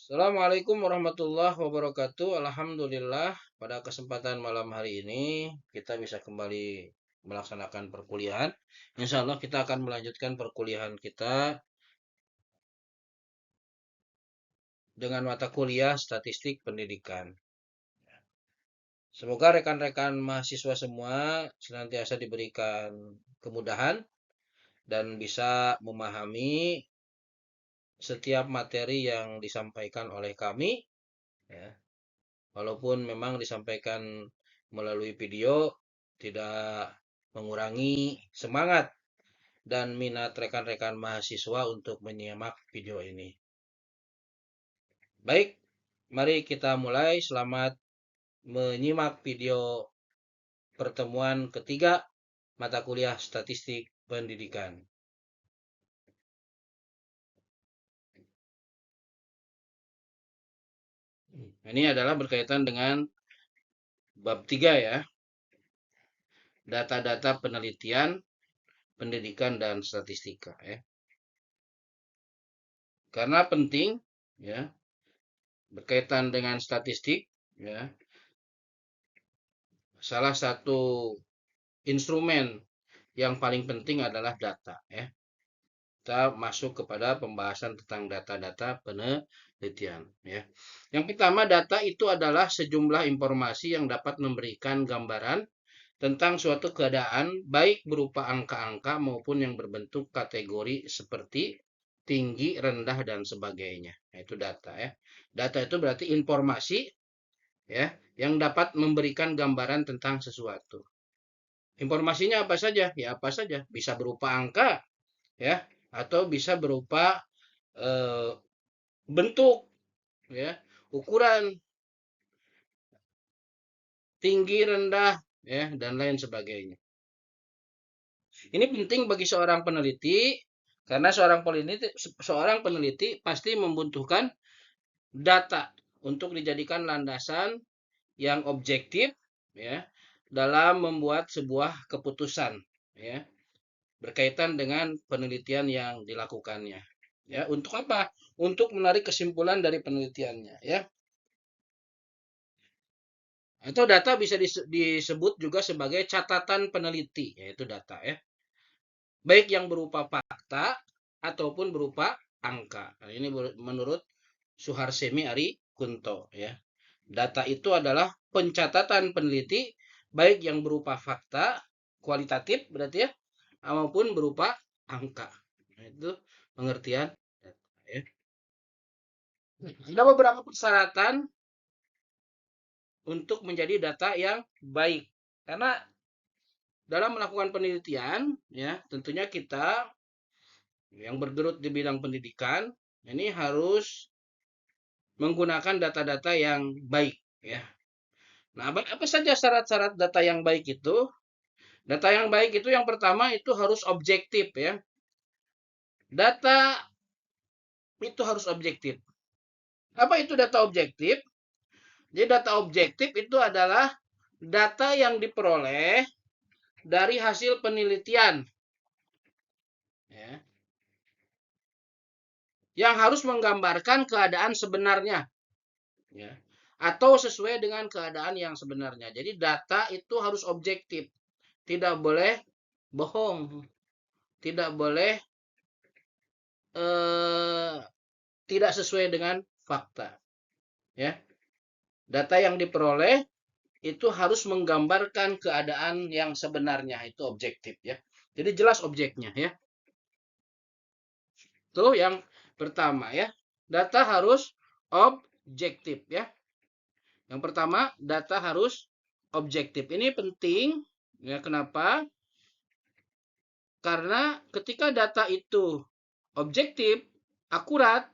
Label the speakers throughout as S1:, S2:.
S1: Assalamualaikum warahmatullahi wabarakatuh. Alhamdulillah, pada kesempatan malam hari ini kita bisa kembali melaksanakan perkuliahan. Insya Allah kita akan melanjutkan perkuliahan kita dengan mata kuliah Statistik Pendidikan. Semoga rekan-rekan mahasiswa semua senantiasa diberikan kemudahan dan bisa memahami setiap materi yang disampaikan oleh kami, ya. Walaupun memang disampaikan melalui video, tidak mengurangi semangat dan minat rekan-rekan mahasiswa untuk menyimak video ini. Baik, mari kita mulai. Selamat menyimak video pertemuan ketiga mata kuliah Statistik Pendidikan. Ini adalah berkaitan dengan bab 3 ya. Data-data penelitian, pendidikan dan statistika ya. Karena penting ya, berkaitan dengan statistik ya. Salah satu instrumen yang paling penting adalah data ya. Kita masuk kepada pembahasan tentang data-data penelitian ya. Yang pertama, data itu adalah sejumlah informasi yang dapat memberikan gambaran tentang suatu keadaan baik berupa angka-angka maupun yang berbentuk kategori seperti tinggi, rendah dan sebagainya. Nah, itu data ya. Data itu berarti informasi ya yang dapat memberikan gambaran tentang sesuatu. Informasinya apa saja? Ya apa saja, bisa berupa angka ya atau bisa berupa eh, bentuk ya, ukuran, tinggi, rendah ya dan lain sebagainya. Ini penting bagi seorang peneliti karena seorang peneliti pasti membutuhkan data untuk dijadikan landasan yang objektif ya dalam membuat sebuah keputusan ya berkaitan dengan penelitian yang dilakukannya. Ya, untuk apa? Untuk menarik kesimpulan dari penelitiannya ya. Atau data bisa disebut juga sebagai catatan peneliti, yaitu data ya. Baik yang berupa fakta ataupun berupa angka. Nah, ini menurut Suharsemi Ari Kunto ya. Data itu adalah pencatatan peneliti baik yang berupa fakta kualitatif berarti ya maupun berupa angka. Nah, itu pengertian data ya. Ada beberapa persyaratan untuk menjadi data yang baik. Karena dalam melakukan penelitian ya, tentunya kita yang bergelut di bidang pendidikan ini harus menggunakan data-data yang baik ya. Nah, apa saja syarat-syarat data yang baik itu? Data yang baik itu yang pertama itu harus objektif ya. Data itu harus objektif. Apa itu data objektif? Jadi data objektif itu adalah data yang diperoleh dari hasil penelitian. Ya. Yang harus menggambarkan keadaan sebenarnya. Ya. Atau sesuai dengan keadaan yang sebenarnya. Jadi data itu harus objektif. Tidak boleh bohong. Tidak boleh tidak sesuai dengan fakta. Ya. Data yang diperoleh itu harus menggambarkan keadaan yang sebenarnya, itu objektif ya. Jadi jelas objeknya ya. Itu yang pertama ya. Data harus objektif ya. Yang pertama, data harus objektif. Ini penting ya, kenapa? Karena ketika data itu objektif, akurat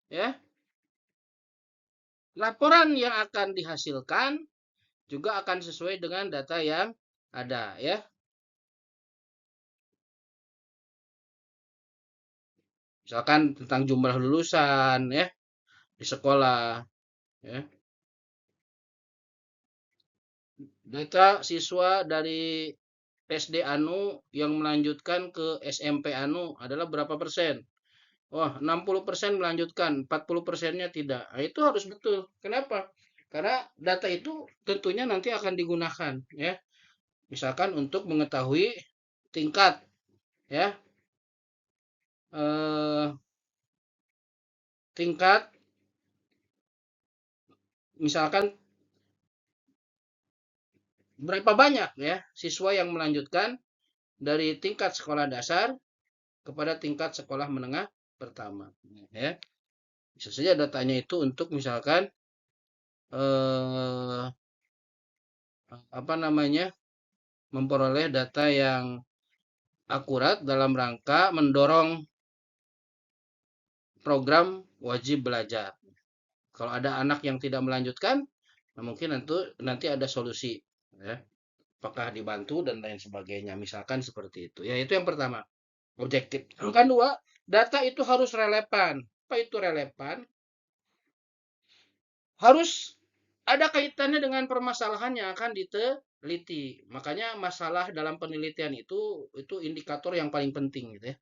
S1: ya, laporan yang akan dihasilkan juga akan sesuai dengan data yang ada ya. Misalkan tentang jumlah lulusan ya di sekolah ya. Data siswa dari SD Anu yang melanjutkan ke SMP Anu adalah berapa persen? Wah, 60% melanjutkan, 40%-nya tidak. Nah, itu harus betul. Kenapa? Karena data itu tentunya nanti akan digunakan, ya. Misalkan untuk mengetahui tingkat, ya, eh, tingkat, misalkan berapa banyak ya siswa yang melanjutkan dari tingkat sekolah dasar kepada tingkat sekolah menengah pertama, ya. Bisa saja datanya itu untuk misalkan eh, apa namanya, memperoleh data yang akurat dalam rangka mendorong program wajib belajar. Kalau ada anak yang tidak melanjutkan, nah mungkin nanti ada solusi, ya. Apakah dibantu dan lain sebagainya, misalkan seperti itu. Ya, itu yang pertama, objektif. Yang kedua, data itu harus relevan. Apa itu relevan? Harus ada kaitannya dengan permasalahan yang akan diteliti. Makanya masalah dalam penelitian itu indikator yang paling penting gitu ya.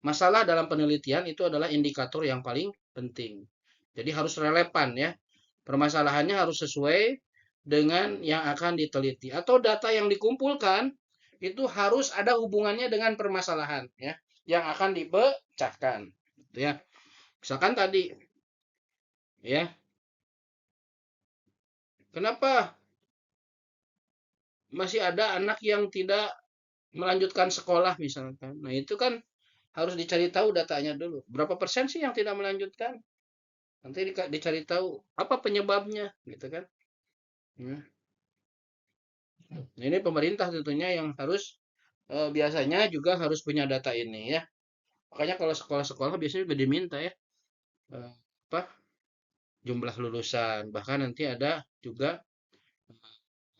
S1: Masalah dalam penelitian itu adalah indikator yang paling penting. Jadi harus relevan ya. Permasalahannya harus sesuai dengan yang akan diteliti atau data yang dikumpulkan itu harus ada hubungannya dengan permasalahan ya yang akan dipecahkan gitu ya. Misalkan tadi ya, kenapa masih ada anak yang tidak melanjutkan sekolah misalkan. Nah, itu kan harus dicari tahu datanya dulu. Berapa persen sih yang tidak melanjutkan? Nanti dicari tahu apa penyebabnya, gitu kan? Ya. Ini pemerintah tentunya yang harus biasanya juga harus punya data ini ya. Makanya kalau sekolah-sekolah biasanya juga diminta ya eh, apa jumlah lulusan, bahkan nanti ada juga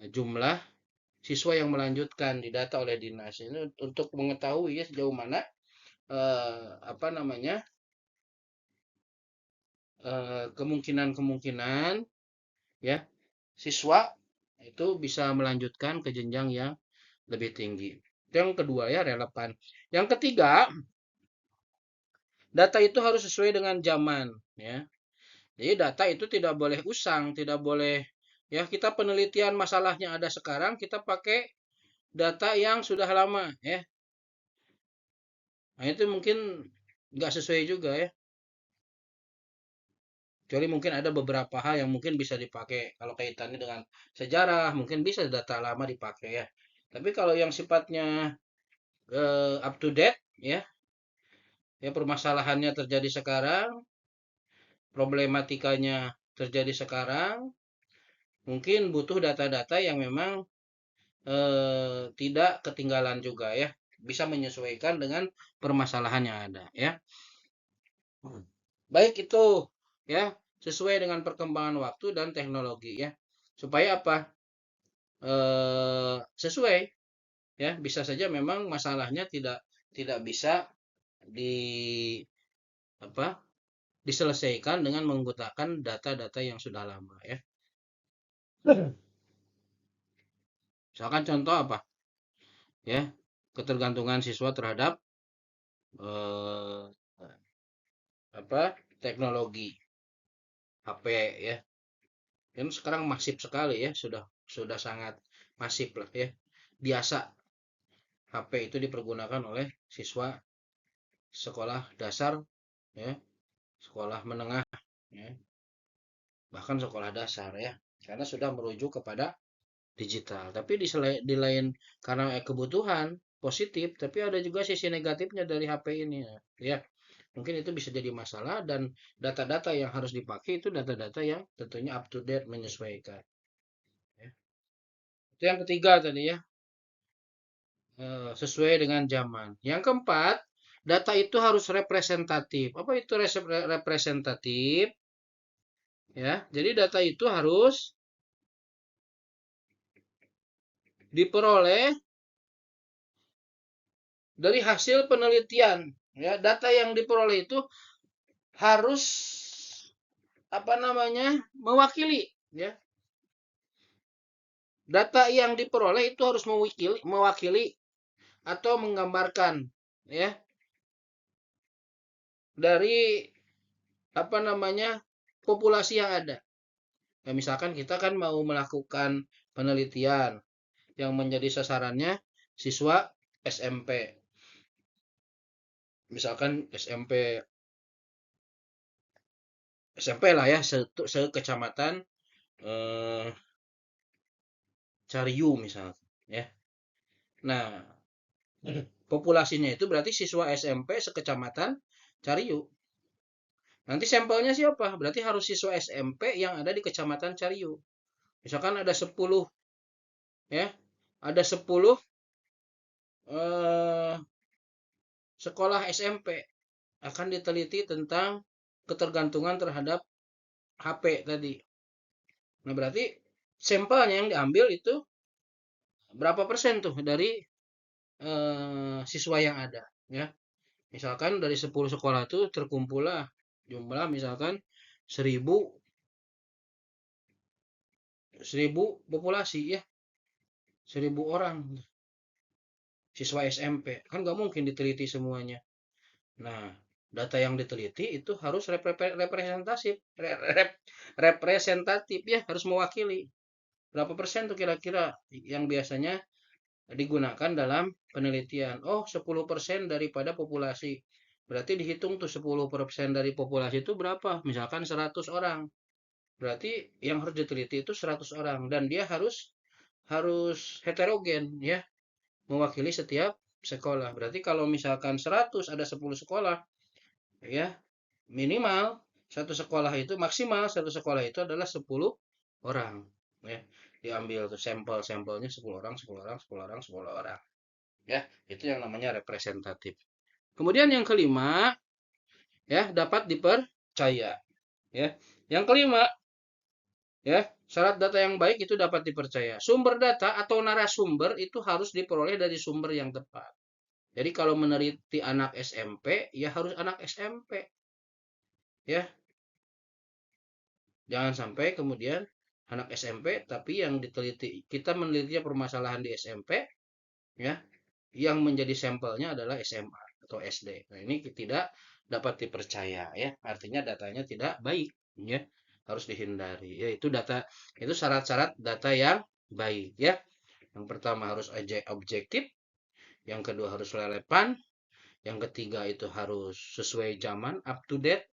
S1: jumlah siswa yang melanjutkan didata oleh dinas ini untuk mengetahui ya sejauh mana apa namanya kemungkinan-kemungkinan ya siswa itu bisa melanjutkan ke jenjang yang lebih tinggi. Itu yang kedua ya, relevan. Yang ketiga, data itu harus sesuai dengan zaman ya. Jadi data itu tidak boleh usang, tidak boleh ya kita penelitian masalahnya ada sekarang kita pakai data yang sudah lama ya. Nah, itu mungkin nggak sesuai juga ya. Kecuali mungkin ada beberapa hal yang mungkin bisa dipakai. Kalau kaitannya dengan sejarah, mungkin bisa data lama dipakai ya. Tapi kalau yang sifatnya up to date ya, ya permasalahannya terjadi sekarang, problematikanya terjadi sekarang, mungkin butuh data-data yang memang tidak ketinggalan juga ya, bisa menyesuaikan dengan permasalahan yang ada ya. Baik itu ya, sesuai dengan perkembangan waktu dan teknologi ya. Supaya apa? Sesuai ya, bisa saja memang masalahnya tidak tidak bisa di apa diselesaikan dengan menggunakan data-data yang sudah lama ya. Misalkan contoh apa? Ya, ketergantungan siswa terhadap eh, apa? Teknologi HP ya. Dan sekarang masif sekali ya, sudah sangat masif lah ya. Biasa HP itu dipergunakan oleh siswa sekolah dasar ya, sekolah menengah ya, bahkan sekolah dasar ya. Karena sudah merujuk kepada digital. Tapi di lain karena kebutuhan positif, tapi ada juga sisi negatifnya dari HP ini ya. Mungkin itu bisa jadi masalah dan data-data yang harus dipakai itu data-data yang tentunya up to date menyesuaikan. Ya. Itu yang ketiga tadi ya, sesuai dengan zaman. Yang keempat, data itu harus representatif. Apa itu representatif? Ya, jadi data itu harus diperoleh dari hasil penelitian. Ya, data yang diperoleh itu harus apa namanya mewakili ya, data yang diperoleh itu harus mewakili atau menggambarkan ya dari apa namanya populasi yang ada. Ya, misalkan kita kan mau melakukan penelitian yang menjadi sasarannya siswa SMP. Misalkan SMP lah ya, sekecamatan eh, Cariu misalnya. Ya. Nah, populasinya itu berarti siswa SMP sekecamatan Cariu. Nanti sampelnya siapa? Berarti harus siswa SMP yang ada di kecamatan Cariu. Misalkan ada 10 ya. Ada 10 eh, sekolah SMP akan diteliti tentang ketergantungan terhadap HP tadi. Nah, berarti sampelnya yang diambil itu berapa persen tuh dari siswa yang ada ya. Misalkan dari 10 sekolah itu terkumpullah jumlah misalkan 1000 1000 populasi ya. 1000 orang siswa SMP. Kan nggak mungkin diteliti semuanya. Nah, data yang diteliti itu harus representatif ya, harus mewakili. Berapa persen tuh kira-kira yang biasanya digunakan dalam penelitian? Oh, 10% daripada populasi. Berarti dihitung tuh 10% dari populasi itu berapa? Misalkan 100 orang. Berarti yang harus diteliti itu 100 orang dan dia harus heterogen ya, mewakili setiap sekolah. Berarti kalau misalkan 100 ada 10 sekolah ya, minimal satu sekolah itu maksimal satu sekolah itu adalah 10 orang ya. Diambil tuh sampelnya 10 orang, 10 orang, 10 orang, 10 orang. Ya, itu yang namanya representatif. Kemudian yang kelima ya, dapat dipercaya ya. Yang kelima ya, syarat data yang baik itu dapat dipercaya. Sumber data atau narasumber itu harus diperoleh dari sumber yang tepat. Jadi kalau meneliti anak SMP ya harus anak SMP ya. Jangan sampai kemudian anak SMP tapi yang diteliti kita meneliti permasalahan di SMP ya, yang menjadi sampelnya adalah SMA atau SD. Nah, ini tidak dapat dipercaya ya. Artinya datanya tidak baik ya. Harus dihindari. Ya, itu data itu syarat-syarat data yang baik ya. Yang pertama harus objektif, yang kedua harus relevan, yang ketiga itu harus sesuai zaman, up to date,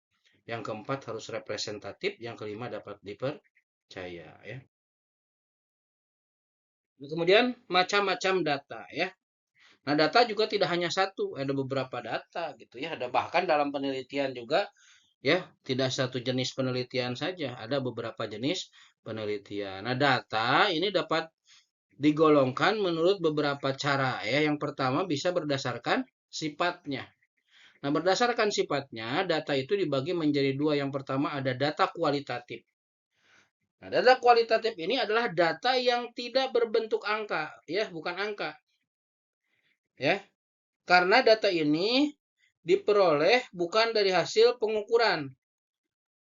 S1: yang keempat harus representatif, yang kelima dapat dipercaya ya. Kemudian macam-macam data ya. Nah, data juga tidak hanya satu, ada beberapa data gitu ya. Ada bahkan dalam penelitian juga ya, tidak satu jenis penelitian saja, ada beberapa jenis penelitian. Nah, data ini dapat digolongkan menurut beberapa cara ya. Yang pertama bisa berdasarkan sifatnya. Nah, berdasarkan sifatnya, data itu dibagi menjadi dua. Yang pertama ada data kualitatif. Nah, data kualitatif ini adalah data yang tidak berbentuk angka, ya, bukan angka. Ya, karena data ini diperoleh bukan dari hasil pengukuran,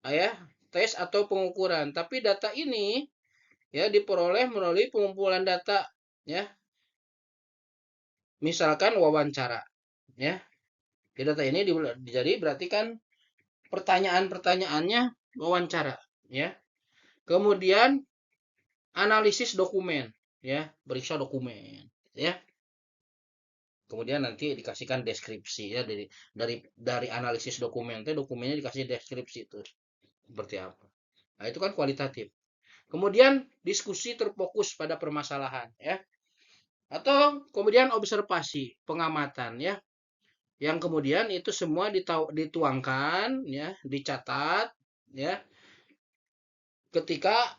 S1: ya, tes atau pengukuran, tapi data ini ya diperoleh melalui pengumpulan data, ya. Misalkan wawancara, ya. Di data ini jadi berarti kan pertanyaan-pertanyaannya wawancara, ya. Kemudian analisis dokumen, ya, periksa dokumen, ya. Kemudian nanti dikasihkan deskripsi ya dari analisis dokumen, dokumennya dikasih deskripsi itu seperti apa. Nah, itu kan kualitatif. Kemudian diskusi terfokus pada permasalahan ya. Atau kemudian observasi, pengamatan ya. Yang kemudian itu semua dituangkan ya, dicatat ya. Ketika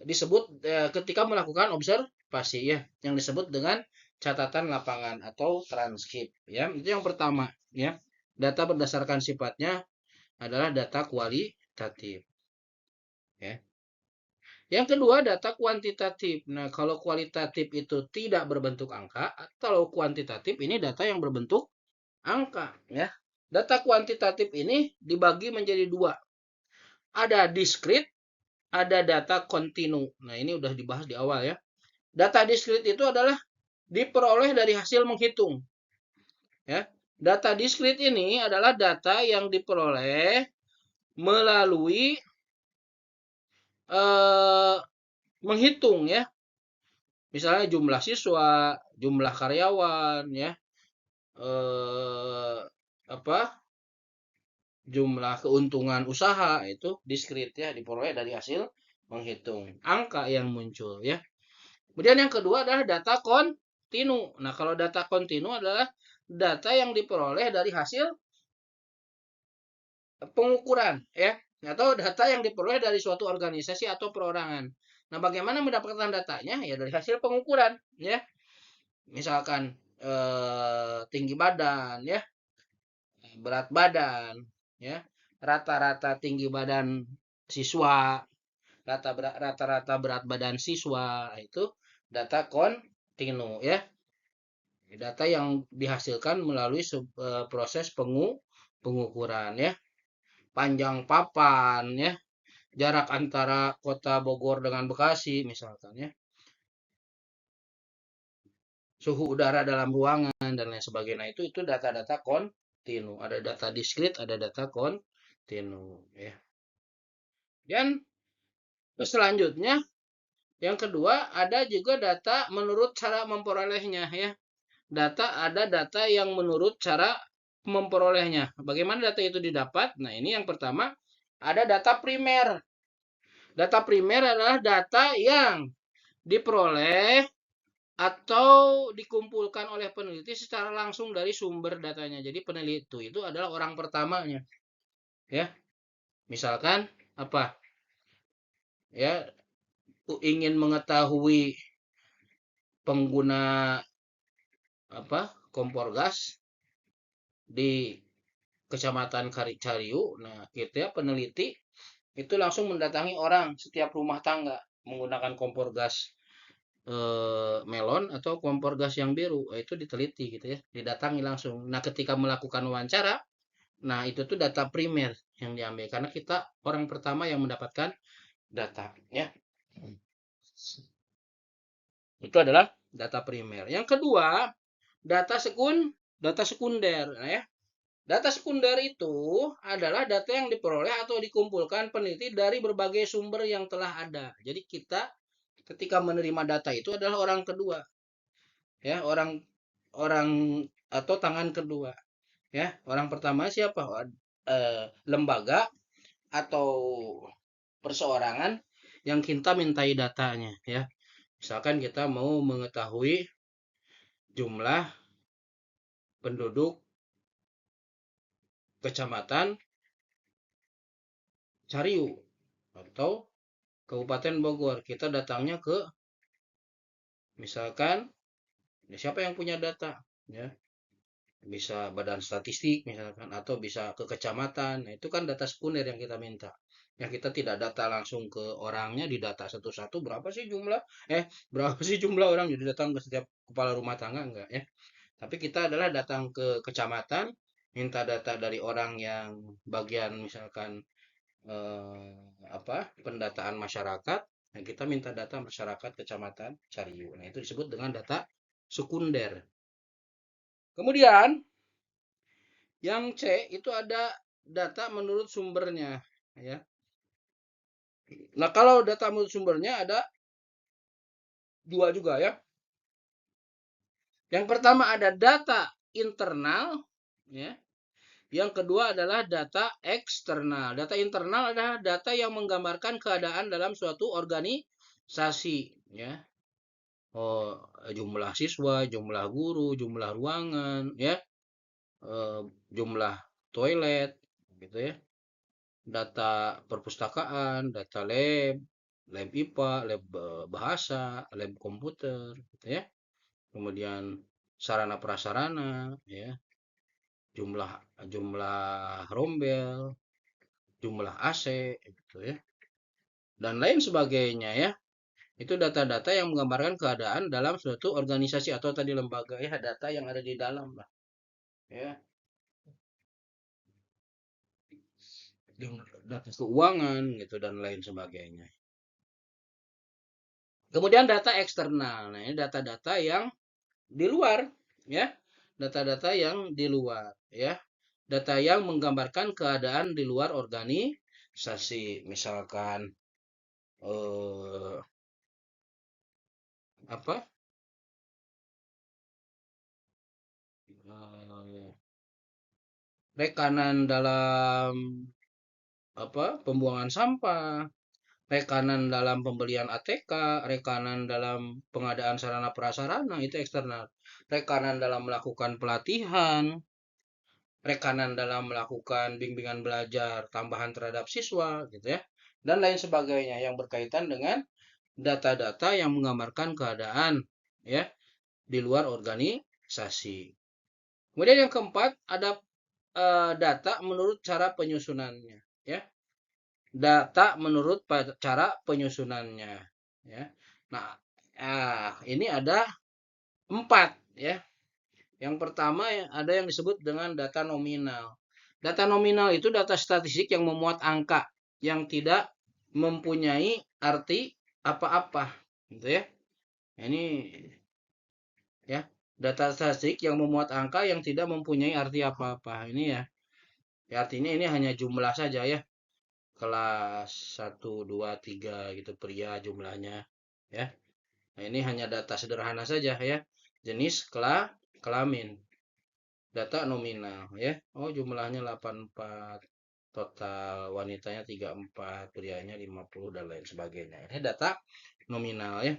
S1: disebut ketika melakukan observasi ya, yang disebut dengan catatan lapangan atau transkrip ya. Itu yang pertama ya. Data berdasarkan sifatnya adalah data kualitatif ya. Yang kedua data kuantitatif. Nah, kalau kualitatif itu tidak berbentuk angka, atau kuantitatif ini data yang berbentuk angka ya. Data kuantitatif ini dibagi menjadi dua. Ada diskrit, ada data kontinu. Nah, ini udah dibahas di awal ya. Data diskrit itu adalah diperoleh dari hasil menghitung. Ya. Data diskrit ini adalah data yang diperoleh melalui menghitung ya, misalnya jumlah siswa, jumlah karyawan ya, eh, apa jumlah keuntungan usaha itu diskrit ya, diperoleh dari hasil menghitung angka yang muncul ya. Kemudian yang kedua adalah data kontinu. Nah, kalau data kontinu adalah data yang diperoleh dari hasil pengukuran ya, atau data yang diperoleh dari suatu organisasi atau perorangan. Nah, bagaimana mendapatkan datanya? Ya dari hasil pengukuran ya. Misalkan tinggi badan ya, berat badan ya, rata-rata tinggi badan siswa, rata-rata berat badan siswa, itu data kontinu ya. Data yang dihasilkan melalui proses pengukuran ya. Panjang papan ya, jarak antara kota Bogor dengan Bekasi misalkan ya, suhu udara dalam ruangan dan lain sebagainya, itu data-data kontinu. Ada data diskrit, ada data kontinu ya. Dan selanjutnya yang kedua ada juga data menurut cara memperolehnya ya. Ada data yang menurut cara memperolehnya. Bagaimana data itu didapat? Nah, ini yang pertama ada data primer. Data primer adalah data yang diperoleh atau dikumpulkan oleh peneliti secara langsung dari sumber datanya. Jadi peneliti itu adalah orang pertamanya. Ya, misalkan apa? Ya, ingin mengetahui pengguna kompor gas di Kecamatan Cariu. Nah, kita peneliti itu langsung mendatangi orang setiap rumah tangga menggunakan kompor gas melon atau kompor gas yang biru. Itu diteliti gitu ya, didatangi langsung. Nah, ketika melakukan wawancara, nah itu tuh data primer yang diambil karena kita orang pertama yang mendapatkan data ya. Itu adalah data primer. Yang kedua, data sekunder ya. Data sekunder itu adalah data yang diperoleh atau dikumpulkan peneliti dari berbagai sumber yang telah ada. Jadi kita ketika menerima data itu adalah orang kedua ya, orang orang atau tangan kedua ya. Orang pertama siapa? Lembaga atau perseorangan yang kita mintai datanya ya. Misalkan kita mau mengetahui jumlah penduduk kecamatan Cariu atau Kabupaten Bogor, kita datangnya ke misalkan siapa yang punya data ya, bisa badan statistik misalkan atau bisa ke kecamatan. Nah, itu kan data sekunder yang kita minta ya. Kita tidak data langsung ke orangnya, didata satu-satu berapa sih jumlah orang, jadi datang ke setiap kepala rumah tangga enggak ya. Tapi kita adalah datang ke kecamatan, minta data dari orang yang bagian misalkan pendataan masyarakat. Nah, kita minta data masyarakat kecamatan Cariu. Nah, itu disebut dengan data sekunder. Kemudian yang C itu ada data menurut sumbernya ya. Nah, kalau data menurut sumbernya ada dua juga ya. Yang pertama ada data internal ya. Yang kedua adalah data eksternal. Data internal adalah data yang menggambarkan keadaan dalam suatu organisasi ya. Jumlah siswa, jumlah guru, jumlah ruangan ya, jumlah toilet gitu ya. Data perpustakaan, data lab IPA, lab bahasa, lab komputer gitu ya. Kemudian sarana prasarana ya, jumlah jumlah rombel, jumlah AC gitu ya, dan lain sebagainya ya. Itu data-data yang menggambarkan keadaan dalam suatu organisasi atau tadi lembaga ya, data yang ada di dalam lah ya. Data keuangan gitu dan lain sebagainya. Kemudian data eksternal. Nah, ini data-data yang di luar ya, data-data yang di luar, ya. Data yang menggambarkan keadaan di luar organisasi, misalkan apa? Rekanan dalam pembuangan sampah, rekanan dalam pembelian ATK, rekanan dalam pengadaan sarana prasarana itu eksternal, rekanan dalam melakukan pelatihan, rekanan dalam melakukan bimbingan belajar tambahan terhadap siswa, gitu ya, dan lain sebagainya yang berkaitan dengan data-data yang menggambarkan keadaan, ya, di luar organisasi. Kemudian yang keempat ada data menurut cara penyusunannya, ya. Data menurut cara penyusunannya, ya. Nah, ini ada 4, ya. Yang pertama ada yang disebut dengan data nominal. Data nominal itu data statistik yang memuat angka yang tidak mempunyai arti apa-apa, gitu ya. Ini ya, data statistik yang memuat angka yang tidak mempunyai arti apa-apa. Ini ya. Artinya ini hanya jumlah saja ya. Kelas 1, 2, 3 gitu pria jumlahnya ya. Nah, ini hanya data sederhana saja ya. Jenis kelamin. Data nominal ya. Oh, jumlahnya 84. Total wanitanya 34, prianya 50 dan lain sebagainya. Ini data nominal ya.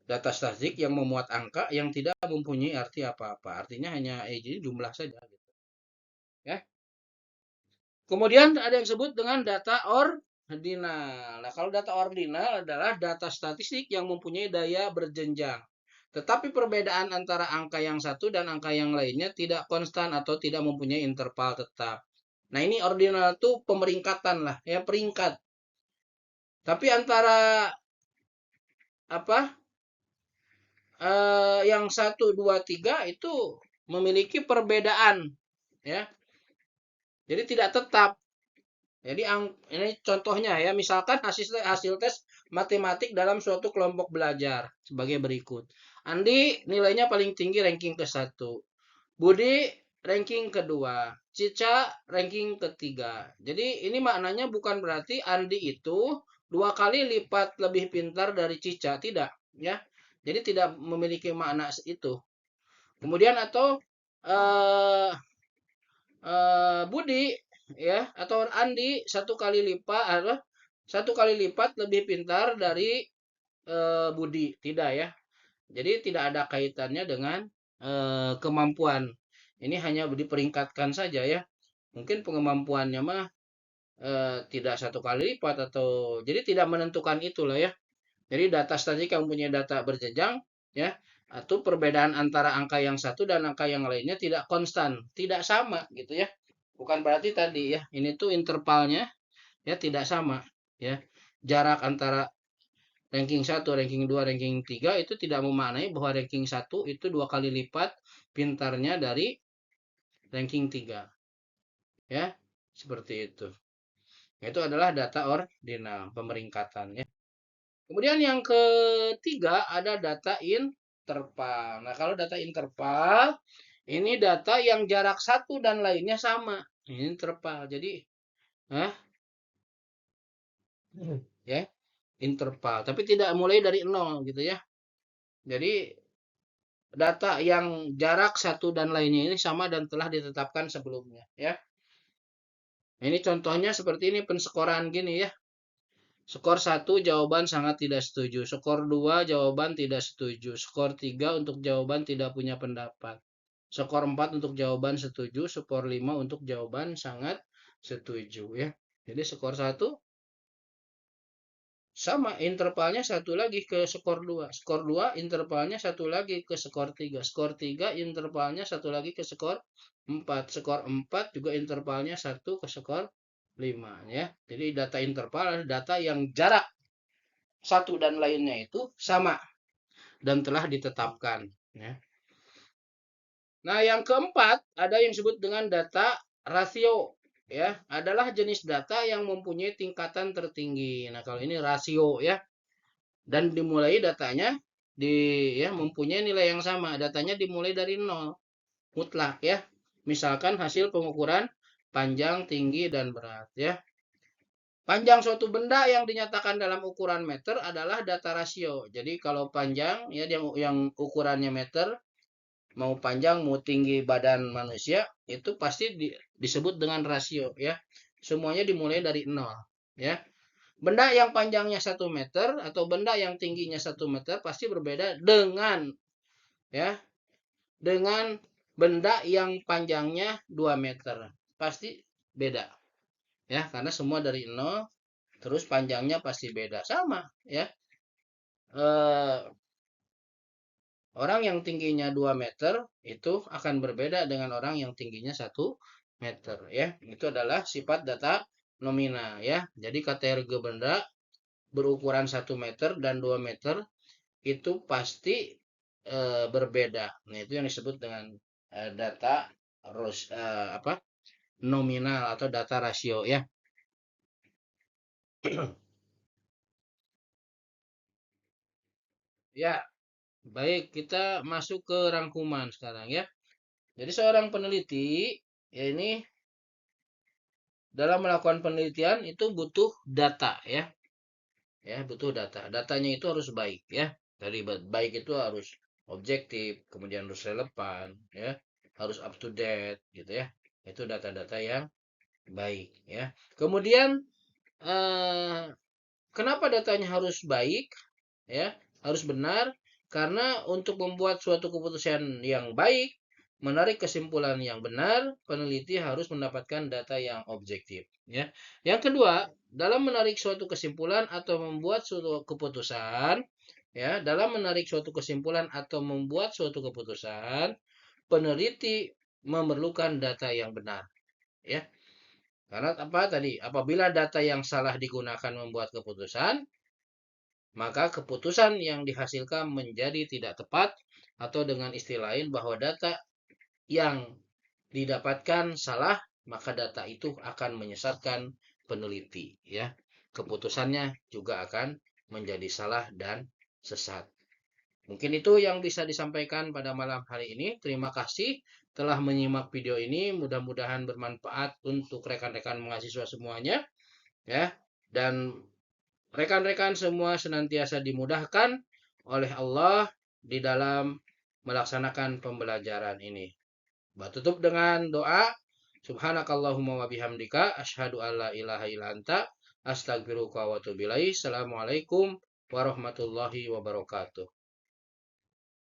S1: Data statistik yang memuat angka yang tidak mempunyai arti apa-apa. Artinya hanya jadi jumlah saja gitu. Ya. Kemudian ada yang disebut dengan data ordinal. Nah, kalau data ordinal adalah data statistik yang mempunyai daya berjenjang. Tetapi perbedaan antara angka yang satu dan angka yang lainnya tidak konstan atau tidak mempunyai interval tetap. Nah, ini ordinal itu pemeringkatan lah, ya peringkat. Tapi antara yang 1, 2, 3 itu memiliki perbedaan, ya. Jadi tidak tetap. Jadi ini contohnya ya, misalkan hasil tes matematik dalam suatu kelompok belajar sebagai berikut. Andi nilainya paling tinggi ranking ke-1. Budi ranking kedua. Cica ranking ketiga. Jadi ini maknanya bukan berarti Andi itu 2 kali lipat lebih pintar dari Cica, tidak ya. Jadi tidak memiliki makna itu. Kemudian atau Budi ya atau Andi 1 kali lipat lebih pintar dari Budi, tidak ya. Jadi tidak ada kaitannya dengan kemampuan. Ini hanya diperingkatkan saja ya. Mungkin kemampuannya mah tidak 1 kali lipat atau jadi tidak menentukan itulah ya. Jadi data statistik yang punya data berjenjang ya atau perbedaan antara angka yang satu dan angka yang lainnya tidak konstan, tidak sama gitu ya. Bukan berarti tadi ya, ini tuh intervalnya ya tidak sama ya. Jarak antara ranking 1, ranking 2, ranking 3 itu tidak memaknai bahwa ranking 1 itu 2 kali lipat pintarnya dari ranking 3. Ya, seperti itu. Itu adalah data ordinal, pemeringkatan ya. Kemudian yang ketiga ada data interval. Nah, kalau data interval ini data yang jarak satu dan lainnya sama. Ini interval. Jadi, ya, interval. Tapi tidak mulai dari 0 gitu ya. Jadi data yang jarak satu dan lainnya ini sama dan telah ditetapkan sebelumnya ya. Ini contohnya seperti ini penskoran gini ya. Skor 1 jawaban sangat tidak setuju. Skor 2 jawaban tidak setuju. Skor 3 untuk jawaban tidak punya pendapat. Skor 4 untuk jawaban setuju. Skor 5 untuk jawaban sangat setuju ya. Jadi skor 1 sama intervalnya satu lagi ke skor 2. Skor 2 intervalnya satu lagi ke skor 3. Skor 3 intervalnya satu lagi ke skor 4. Skor 4 juga intervalnya satu ke skor 5 ya. Jadi data interval adalah data yang jarak satu dan lainnya itu sama dan telah ditetapkan ya. Nah, yang keempat ada yang disebut dengan data rasio ya, adalah jenis data yang mempunyai tingkatan tertinggi. Nah, kalau ini rasio ya. Dan dimulai datanya mempunyai nilai yang sama. Datanya dimulai dari 0 mutlak ya. Misalkan hasil pengukuran panjang, tinggi, dan berat ya. Panjang suatu benda yang dinyatakan dalam ukuran meter adalah data rasio. Jadi kalau panjang ya yang ukurannya meter, mau panjang mau tinggi badan manusia itu pasti disebut dengan rasio ya. Semuanya dimulai dari 0 ya. Benda yang panjangnya 1 meter atau benda yang tingginya 1 meter pasti berbeda dengan ya dengan benda yang panjangnya 2 meter. Pasti beda ya karena semua dari 0 terus panjangnya pasti beda sama ya. Eh, orang yang tingginya 2 meter itu akan berbeda dengan orang yang tingginya 1 meter ya. Itu adalah sifat data nominal ya. Jadi kategori benda berukuran 1 meter dan 2 meter itu pasti berbeda. Nah, itu yang disebut dengan data nominal atau data rasio ya. Ya, baik, kita masuk ke rangkuman sekarang ya. Jadi seorang peneliti ya ini dalam melakukan penelitian itu butuh data ya. Ya, butuh data. Datanya itu harus baik ya. Dari baik itu harus objektif, kemudian harus relevan ya, harus up to date gitu ya. Itu data-data yang baik ya. Kemudian eh, kenapa datanya harus baik ya, harus benar? Karena untuk membuat suatu keputusan yang baik, menarik kesimpulan yang benar, peneliti harus mendapatkan data yang objektif ya. Yang kedua, dalam menarik suatu kesimpulan atau membuat suatu keputusan ya, dalam menarik suatu kesimpulan atau membuat suatu keputusan, peneliti memerlukan data yang benar ya. Karena apa tadi? Apabila data yang salah digunakan membuat keputusan, maka keputusan yang dihasilkan menjadi tidak tepat atau dengan istilah lain bahwa data yang didapatkan salah, maka data itu akan menyesatkan peneliti ya. Keputusannya juga akan menjadi salah dan sesat. Mungkin itu yang bisa disampaikan pada malam hari ini. Terima kasih telah menyimak video ini. Mudah-mudahan bermanfaat untuk rekan-rekan mahasiswa semuanya ya. Dan rekan-rekan semua senantiasa dimudahkan oleh Allah di dalam melaksanakan pembelajaran ini. Tutup dengan doa. Subhanakallahumma wa bihamdika asyhadu alla ilaha illa anta astagfiruka wa atubu ilaik. Assalamualaikum warahmatullahi wabarakatuh.